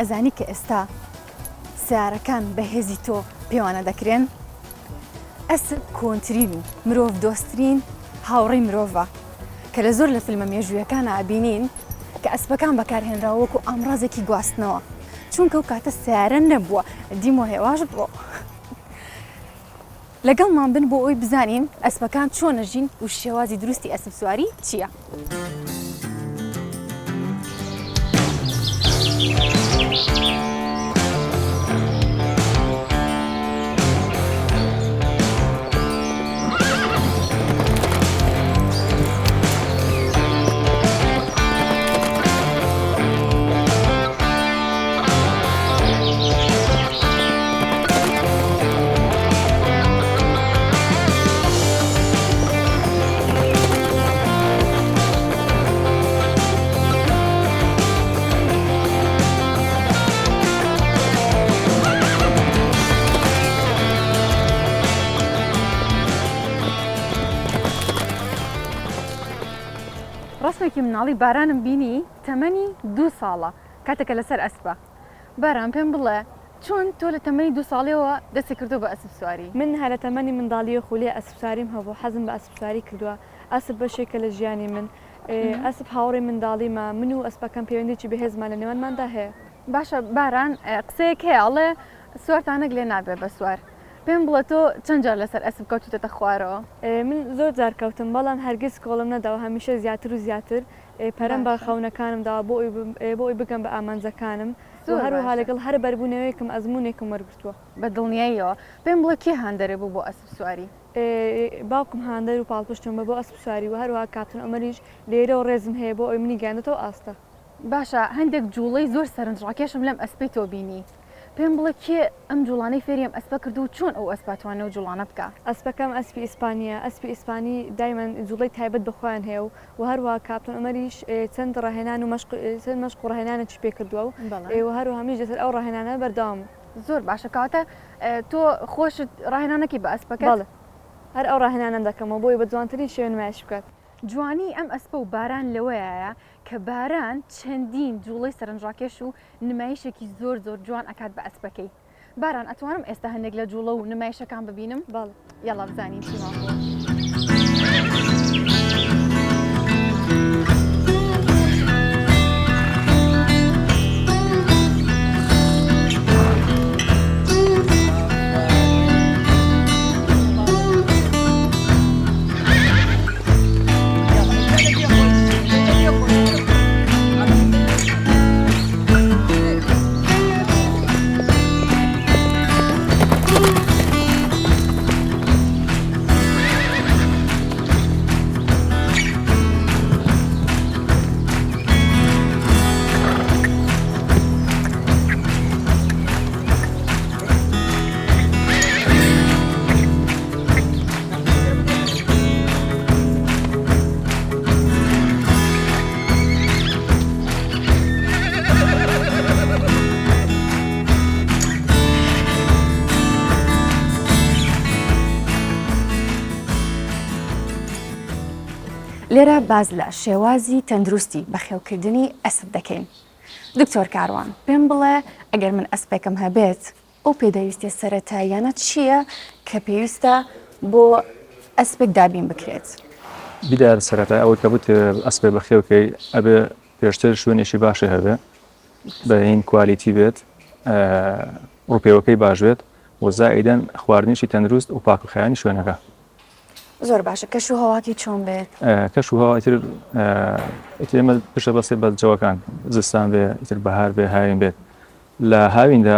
ئەزانی کە ئێستا سیارەکان بەهێزی تۆ پێوانە دەکرێن؟ ئەسپ کۆنترین و مرۆڤ دۆستترین هاوڕێی مرۆڤە کە لە زۆر لە فیلمە مێژوویەکانە ئابینین کە ئەسپەکان بەکارهێنراوە وەکو ئامڕازێکی گواستنەوە، چونکە ئەو کاتە سیارە نەبووە، دیمۆ هێواش بووە. لەگەڵمان بن بۆ ئەوی بزانین ئەسپەکان چۆنە ژین و شێوازی دروستی ئەسپ سواری چییە؟ ڕستێکی مناڵی بارانم بینی تەمەنی 2 ساڵە کاتێکە لەسەر ئەسپە. باران پێم بڵێ چۆن تۆ لە تەمەنی 2 ساڵەوە دەستی کردو بە ئەسپ سواری؟ من هە لە تەمەنی منداڵیە خولێ ئەسپ سواریم هەبوو، حەزم بە ئەسپ سواری کردووە. ئەسپ بەشێکە لە ژیانی من، ئەسپ هاوڕێی منداڵیمە، من و ئەسپەکەم پەیوەندیی بەهێزمان لە نێوانماندا هەیە. باشە باران قسەیەک هەیە ئەڵێ سوارتانەک لێ نابێ بە سوار. پێم بڵێ تۆ چەند جار لەسەر ئەسپ کەوتوتە خوارەوە؟ من زۆر جار کەوتم، بەڵام هەرگیز کۆڵم نەداوە، هەمیشە زیاتر و زیاتر پەرەم بە خەونەکانم داوە بۆ ئەوی بگەم بە ئامانجەکانم، هەروەها لەگەڵ هەر بەربوونەوەیەکم ئەزمونێکم وەرگرتووە. بە دڵنیاییەوە. پێم بڵێ کێ هاندەرێ بوو بۆ ئەسپ سواری؟ باوکم هاندەر و پاڵپشتم بە بۆ ئەسپ سواری و هەروەها کاپتن ئەمەریش لێرە و ڕێزم هەیە بۆ ئەوی منی گەیاندێتەوە ئاستە. باشە هەندێک جوڵەی زۆر سەرنجڕاکێشم لەم ئەسپەی تۆ بینی. پێم بڵێ کێ ئەم جوڵانەی فێری ئەم ئەسپە کردو و چۆن ئەو ئەسپاتوانە و جوڵانە بکە؟ ئەسپەکەم ئەسپی ئیسپانیە، ئەسپی ئیسپانی دایمەن جوڵەی تایبەت بەخۆیان هەیە و هەروەها کاپتن ئەمەریش چەند ڕاهێنان و چەند مەشق و ڕاهێنانێکی پێ کردووە و هەروەها هەمیش لەسەر ئەو ڕاهێنانە بەردەوام. زۆر باشە کاتە تۆ خۆشت ڕاهێنانێکی بە ئەسپەکەت؟ بەڵێ هەر ئەو ڕاهێنانە دەکەمەوە بۆی بە جوانترین شێوە نمایش بکات. جوانی ئەم ئەسپە و باران لەوەیە کە باران چەندین جوڵەی سەرنجڕاکێش و نمایشێکی زۆر جوان ئەکات بە ئەسپەکەی. باران ئەتوانم ئێستا هەندێک لە جوڵە و نمایشەکان ببینم؟ بەڵێ یاڵا بزانین چیمان بۆ. لێرە باز لە شێوازی تەندروستی بەخێوکردنی ئەسپ دەکەین. دکتۆر کاروان پێم بڵێ ئەگەر من ئەسپێکم هەبێت ئەو پێدەویستیە سەرەتاییانە چییە کە پێویستە بۆ ئەسپێک دابین بکرێت؟ بیدار سەرەتای ئەوەی کە بوت ئەسپێ بەخێوکەی ئەبێ پێشتر شوێنێکی باشی هەبێ بە هین کوالیتی بێت، ڕوپێوەکەی باش بێت و زائیدەن خواردنیشی تەندروست و پاکوخایانی شوێنەکە. زۆر باشە. کەش و هەواکی چۆن بێت؟ کەش و هەوا ئیتر ئێمە پشە بەسێ بە جەوەکان زستان بێ، ئیتر بەهار بێ، هاوین بێت. لە هاویندا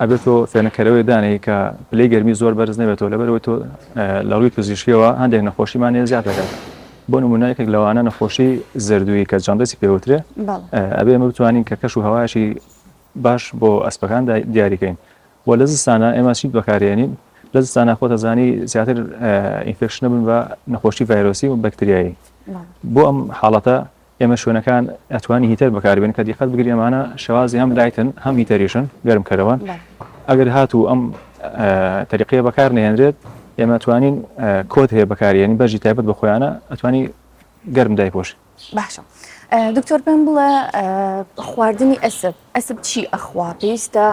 ئەبێتۆ فێنەکەرەوەی دانەی کە پلەی گەرمی زۆر بەرز نەبێتەوە، لەبەرەوەی تۆ لە ڕووی پزیشکیەوە هەندێک نەخۆشیمانێ زیاد دەکات. بۆ نمونەیەکێک لەوانە نەخۆشی زەردووی کە جاندەسی پێوترێ، ئەبێ ئێمە بتوانین کە کەش و هەوایشی باش بۆ ئەسپەکان دیاریکەین. و لە زستانە ئێمە چیت بەکارێنین؟ لە زستانە خۆتە زانی زیاتر ئینفێکشن نەبن بە نەخۆشی ڤایرۆسی و بەکتریایی. بۆ ئەم حاڵەتە ئێمە شوێنەکان ئەتوانی هیتەر بەکاربێن کە دیقەت بگرین ئەمانە شێوازی هەم لایتن هەم هیتەریشن گەرمکەرەوەن. ئەگەر هاتوو ئەم تەریقەیە بەکار نێنرێت ئێمە ئەتوانین کۆت هەیە بەکارێنین بەژی تایبەت بە خۆیانە ئەتوانی گەرم دایپۆشی. باشە. دکتۆر پێم بڵێ خواردنی ئەسب چی ئەخوا پێویستە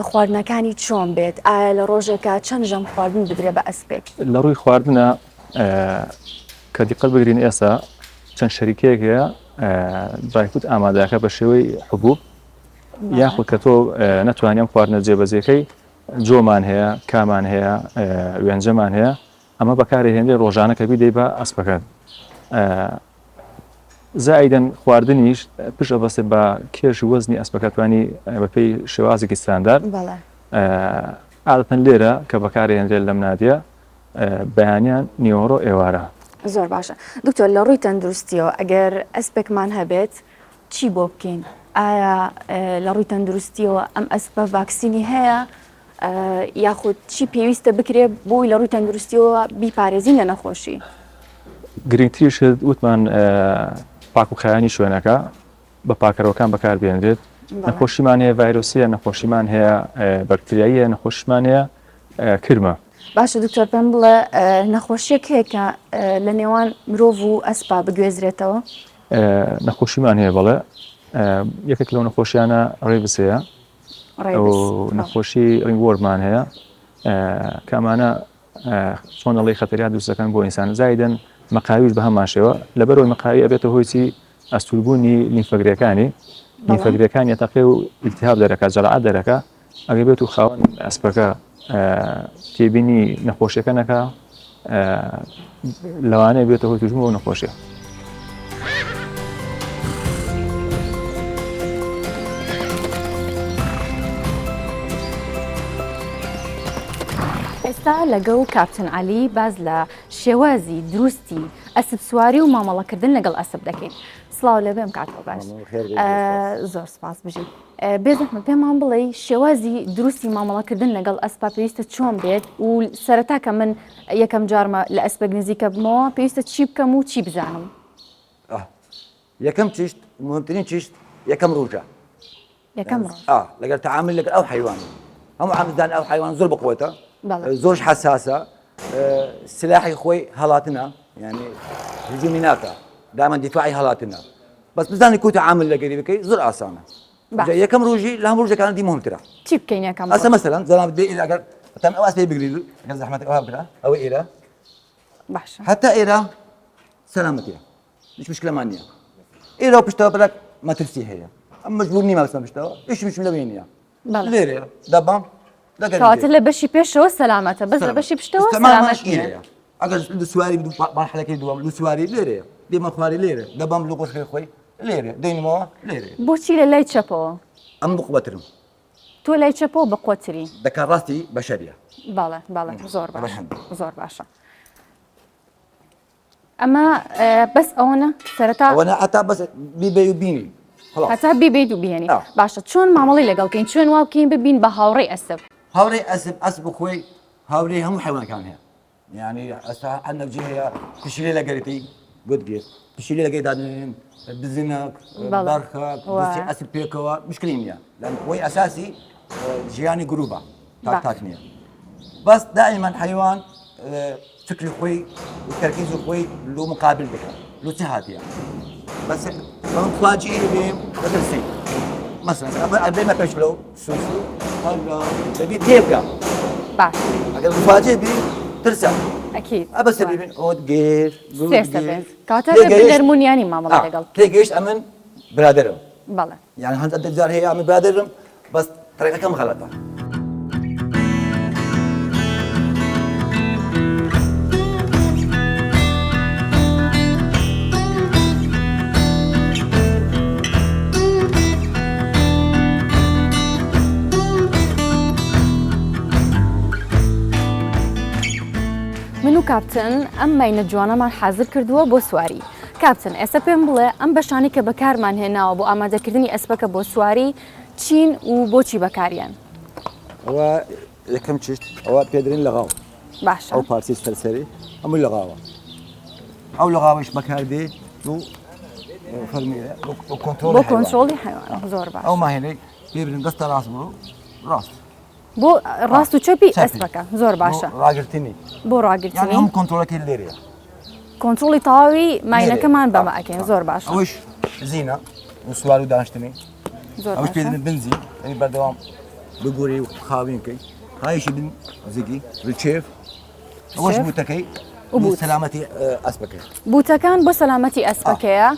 خواردنەکانی چۆن بێت ئایا لە ڕۆژێکە چەند ژەم خواردن بدرێ بە ئەسپێک لە ڕووی خواردنە کە دیقەت بگرین ئێستا چەند شەریکەیەک هەیە درایفوت ئامادەکە بە شێوەی حبوب یاخود کە تۆ نەتوانیم خواردنە جێبەجێەکەی جۆمان هەیە کامان هەیە وێنجەمان هەیە ئەمە بەکارهێنێ ڕۆژانە کە بیدەی بە ئەسپەکەت زائیدەن خواردنیش پشت ئەبەستێ بە کێش وەزنی ئەسپەکەتوانی بەپێی شێوازێکی ستاندار عادەتەن لێرە کە بەکارهێنرێت لەم نادیە بەیانیان نیوەڕۆ ئێوارە زۆر باشە دکتۆر لە ڕووی تەندروستیەوە ئەگەر ئەسپێکمان هەبێت چی بۆ بکەین ئایا لە ڕووی تەندروستیەوە ئەم ئەسپە ڤاکسینی هەیە یاخود چی پێویستە بکرێت بۆی لە ڕووی تەندروستیەوە بیپارێزین لە نەخۆشی گرنگتریشت وتمان پاک و خایانی شوێنەکە بە پاکەرەوەکان بەکاربێنرێت نەخۆشیمان هەیە ڤایرۆسیە نەخۆشیمان هەیە بەکتریاییە نەخۆشیمان هەیە کرمە باشە دکتۆر پێم بڵێ نەخۆشیەک هەیە کە لە نێوان مرۆڤ و ئەسپا بگوێزرێتەوە نەخۆشیمان هەیە بەڵێ یەکێک لەو نەخۆشیانە ڕێبسەیە نەخۆشی ڕینگۆرمان هەیە کامانە چۆن دەڵی خەتەریات دووسەکان بۆ ئینسان زایدەن مەقاویش بە هەمان شێوە لەبەرەوەی مەقاوی ئەبێتە هۆیی ئەستوربوونی لیمفەگرەکانی لیمفەگرەکان یەتەقێ و ئیلتیهاب دەرەکات جەرعات دەرەکە ئەگە بێت و خاوەن ئەسپەکە تێبینی نەخۆشیەکە نەکا لەوانەیە بێتە هۆی توژمەوە نەخۆشیە ئێستا لەگەڵ کاپتن عەلی باز لە شێوازی دروستی ئەسب سواری و مامەڵەکردن لەگەڵ ئەسب دەکەین سڵاو لەبێم کاتەوە باش زۆر سپاس بژین بێزەحمەد پێمان بڵێ شێوازی دروستی مامەڵەکردن لەگەڵ ئەسپا پێویستە چۆن بێت و سەرەتا کە من یەکەم جارمە لە ئەسپێک نزیکە بمەوە پێویستە چی بکەم و چی بزانم یەکەم چیشت مهمترین چیشت یەکەم ڕووجە یەکەم ڕۆژ لەگەر تەعامل لەگەڵ ئەو حیوان هەموو عامزدان ئەو حیوان زۆر بقوتە زۆرش حساسە سلاحی خۆی هەڵاتنە یعنی هجومی ناکە دائما دیفاعی هەڵاتنە بەس بزانانی کو تەعامل لەگەری بکەی زۆر ئاسانە یەکەم ڕۆژی لە هەموو ڕۆژەکانی مهمترە چی بکەین یەکەم ئەسا مەسەلەن زەڵام بدەی ئەگەر تەم ئەو ئەسپەی بگریت ئەگەر زەحمەتێک ئەوە بکرا ئەوە ئێرە باشە حتا ئێرە سەلامەتیە هیچ مشکلەمان نییە ئێرە پشتەوە بەرەک مەترسی هەیە ئەم مەجبور نیمە بەسمە پشتەوە هیچ مشکل لەوێ نییە لێرەیە دەبام کەواتە لە بەشی پێشەوە سەلامەتە بەس لە بەشی پشتەوە سەلامەت نییە ئەگەر سواری مەرحەلەکەی دووەم لە سواری لێرەیە دێمە خواری لێرە دەبام لە قۆشکەی خۆی لێرە دێنمەوە لێرە بۆچی لە لای چەپەوە ئەم بقوەترم تۆ لای چەپەوە بەقوتری دەکات ڕاستی بەشەریە باڵێ زۆر باشە زۆر باشە ئەمە بەس ئەوەنە سەرەتا ئەوەنە هەتا بەس بیبێ و بینی هەتا بیبێت و بێنی باشە چۆن مامەڵی لەگەڵکەین چۆن وا بکەین ببین بە هاوڕێی ئەسب هاوڕێی ئەسب خۆی هاوڕێی هەموو حیوانەکان هەیە یعنی ئەستا هەندێک هەیە پشیلێ لەگەریتی گوتگێت پشیلێ لەگەی دادنێن بزنەک بەرخەک ئەسب پێکەوە مشکلی نییە لەن خۆی ئەساسی ژیانی گروبە تاک نییە بەس دائیمەن حیوان فکری خۆی و تەرکیزی خۆی لۆ مقابل بکات لۆ چه هاتیە بەس بەم فاجعی بێم بەترسی مثلا ئەبێمە پێش لەو سوسو دەبی تێبگە باش ئەگەر مفاجئ بی ترسە ئەکید ئەبەسە ببین ئۆت گێر کاتە دەرمونیانی مامەڵە لەگەڵ تێگەیشت ئەمن برادرم بەڵێ یعنی هەندێک جار هەیە ئەمن برادرم بەس طریقەکەم غەڵەتە من و کاپتن ئەم ماینە جوانەمان حازر کردووە بۆ سواری کاپتن ئێستا پێم بڵێ ئەم بەشانی کە بەکارمان هێناوە بۆ ئامادەکردنی ئەسپەکە بۆ سواری چین و بۆچی بەکاریان ئەوە یەکەم چیت ئەوە پێدرین لەغاو باشە ئەو پارچەی سەرسەری هەمووی لەغاوە ئەو لەغاوەش بەکاردێ و بۆ کۆنترۆڵی حیوان زۆر باش ئەو ماهێنەی پێبرین دەستە ڕاست بوو ڕاست بۆ ڕاست و چەپی ئەسپەکە زۆر باشە ڕاگررتنی بۆ ڕاگررتنی هەم کۆنترۆلەکەی لێرەیە کۆنترۆڵی تەواوی ماینەکەمان بەمە ئەکەین زۆر باشە ئەوش زينه وسوار ودانشتني زۆر ئەوش باشە. پێدن بنزی ئەنی بەردەوام بگوری و خاوینکەی هایشی بن زگی ڕچێف ئەوەش بوتەکەی وبوت. سەلامەتی ئەسپەکەی بوتەکان بۆ سەلامەتی ئەسپەکەیە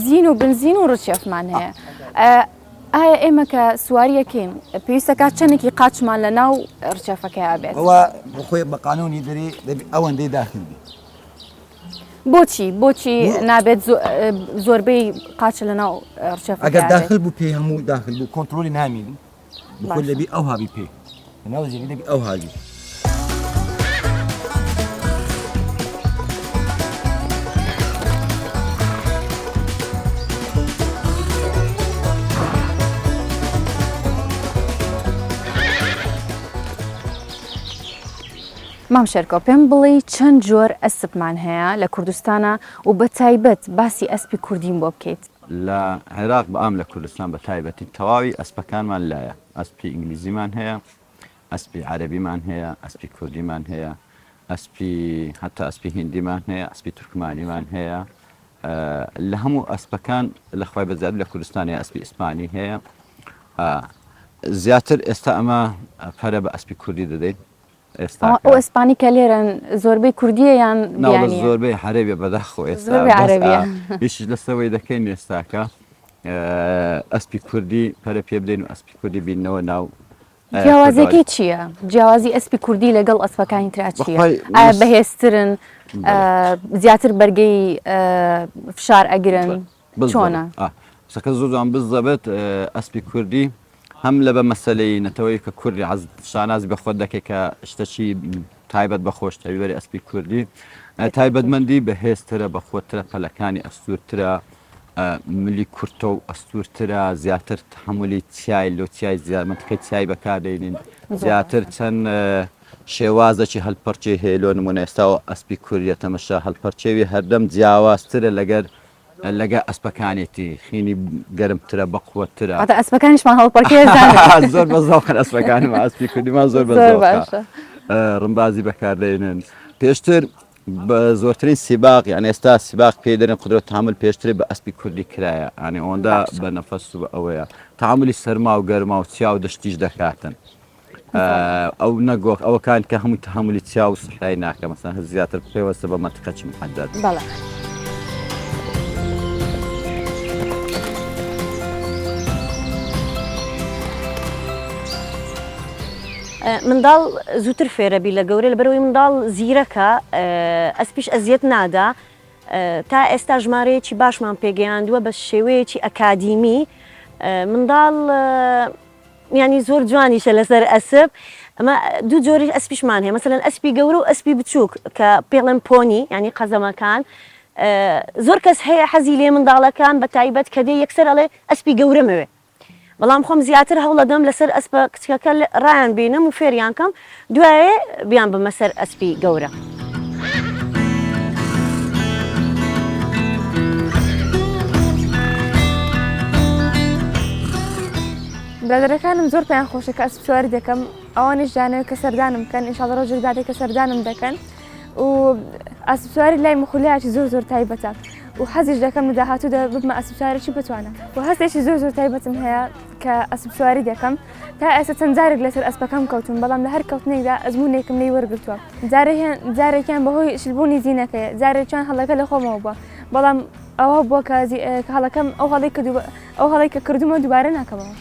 زین و بنزین و ڕچێفمان هەیە. ئایا ئێمە کە سواریەکەین پێویستەکە چەندێکی قاچمان لە ناو ڕچێفەکەیە بێت؟ ئەوە خۆی بە قانونی دەری ئەوەندەی داخل بی بۆچی نابێت زۆربەی قاچ لە ناو ڕچێفەکە ئەگەر داخل بوو پێی هەموو داخل بوو کۆنتترۆلی نامین بخۆ لەبی ئەو هاوی پێ ناو زیێنی دەبی ئەو هاوی مام شەرکۆ پێم بڵێ چەند جۆر ئەسپمان هەیە لە کوردستانە و بە تایبەت باسی ئەسپی کوردین بۆ بکەیت. لە عێراق بەئام لە کوردستان بە تایبەتی تەواوی ئەسپەکانمان لایە ئەسپی ئینگلیزیمان هەیە ئەسپی عەرەبیمان هەیە ئەسپی کوردیمان هەیە ئەسپی حتا ئەسپی هیندیمان هەیە ئەسپی تورکمانیمان هەیە لە هەموو ئەسپەکان لە خوای بەزیاد لە کوردستانی ئەسپی ئیسپانی هەیە زیاتر ئێستا ئەمە پەرە بە ئەسپی کوردی دەدەین ئەو ئەسپانی کە لێرن زۆربەی کوردیە یان زۆربەی عەرەبیە بەداخۆ ئێستا هیچ لەسەوەی دەکەین ئێستاکە ئەسپی کوردی پەرە پێ بدەین و ئەسپی کوردی بینەوە ناو جیاوازەکەی چییە؟ جیاوازی ئەسپی کوردی لەگەڵ ئەسپەکانی ترا چییە؟ ئایا بەهێزترن زیاتر بەرگەی فشار ئەگرن چۆنە؟ سەکە زۆر جوان بزەبێت ئەسپی کوردی هەم لە بە مەسەلەی نەتەوەی کە کوردی شاناز بە خۆت دەکەی کە شتەچی تایبەت بە خۆشتەوی وەری ئەسپی کوردی تایبەتمەندی بەهێزترە بە خۆترە پەلەکانی ئەستورترە ملی کورتە و ئەستورترە زیاتر تحملی چای لۆچای زیارمەتەکەی چای بەکاردێنین زیاتر چەند شێوازەکی هەلپەرچێ هەیە لۆ نمونە ئێستاوە ئەسپی کوردیە تەمەشا هەلپەرچێوی هەردەم جیاوازترە لەگە ئەسپەکانێتی خینی گەرمترە بەقووەترە ئەسپەکانیشمان هەڵپەرکێ زۆر بەزاوکەن ئەسپەکانیمان ئەسپی کوردیمان زۆر بەزاوکە ڕمبازی بەکاردێنن پێشتر بە زۆرترین سیباق یعنی ئێستا سیباق پێی دەرێن قدرەت تحمل پێشتری بە ئەسپی کوردی کرایە ئەنی ئەوەندا بە نەفەس و ئەوەیە تحملی سەرما و گەرما و چیا و دەشتیش دەکاتن ئەو نەگۆک ئەوەکان کە هەمووی تحملی چیا و سحرای ناکە مەسەن هەر زیاتر پێوەستە بە مەنتیقەی محەدەد. منداڵ زووتر فێرەبی لە گەورەی لەبەرەوەی منداڵ زیرەکە ئەسپیش ئەزیەت نادا تا ئێستا ژمارەیەکی باشمان پێگەیاندووە بە شێوەیەکی ئەکادیمی منداڵ ینی زۆر جوانیشە لەسەر ئەسپ ئەمە دوو جۆری ئەسپیشمان هەیە مەسەلەن ئەسپی گەورە و ئەسپی بچووک کە پێڵێن پۆنی ینی قەزەمەکان زۆر کەس هەیە حەزی لێ منداڵەکان بە تایبەت کە دێ یەکسەر ئەڵێ ئەسپی گەورەمەوێ بەڵام خۆم زیاتر هەوڵەدەم لەسەر ئەسپە کچەکە ڕایان بینم و فێریان کەم دوایێ بیان بمە سەر ئەسپی گەورە. برادەرەکانم زۆر پێیان خۆشە کە ئەسپ سواری دەکەم ئەوانش جانەوە کە سەردانم بکەن ئینشاڵڵا ڕۆژێک دادێک کە سەردانم دەکەن و ئەسپ سواری لای مخولیایکی زۆر تایبەتە و حەزیش دەکەم لە داهاتوودا ببمە ئەسپ سوارێکی بتوانە و هەستێکی زۆر تایبەتم هەیە کە ئەسپ سواری دەکەم تا ئێستا چەند جارێک لەسەر ئەسپەکەم کەوتم بەڵام لە هەر کەوتنێکدا ئەزموونێکم لێی وەرگرتووە جارێکیان بەهۆی شلبوونی زینەکەیە جارێکیان هەڵەکە لە خۆمەوە بووە بەڵام ئەوە بووە کە هەڵەکەم ئەو هەڵی کە کردومە دووبارە ناکەمەوە.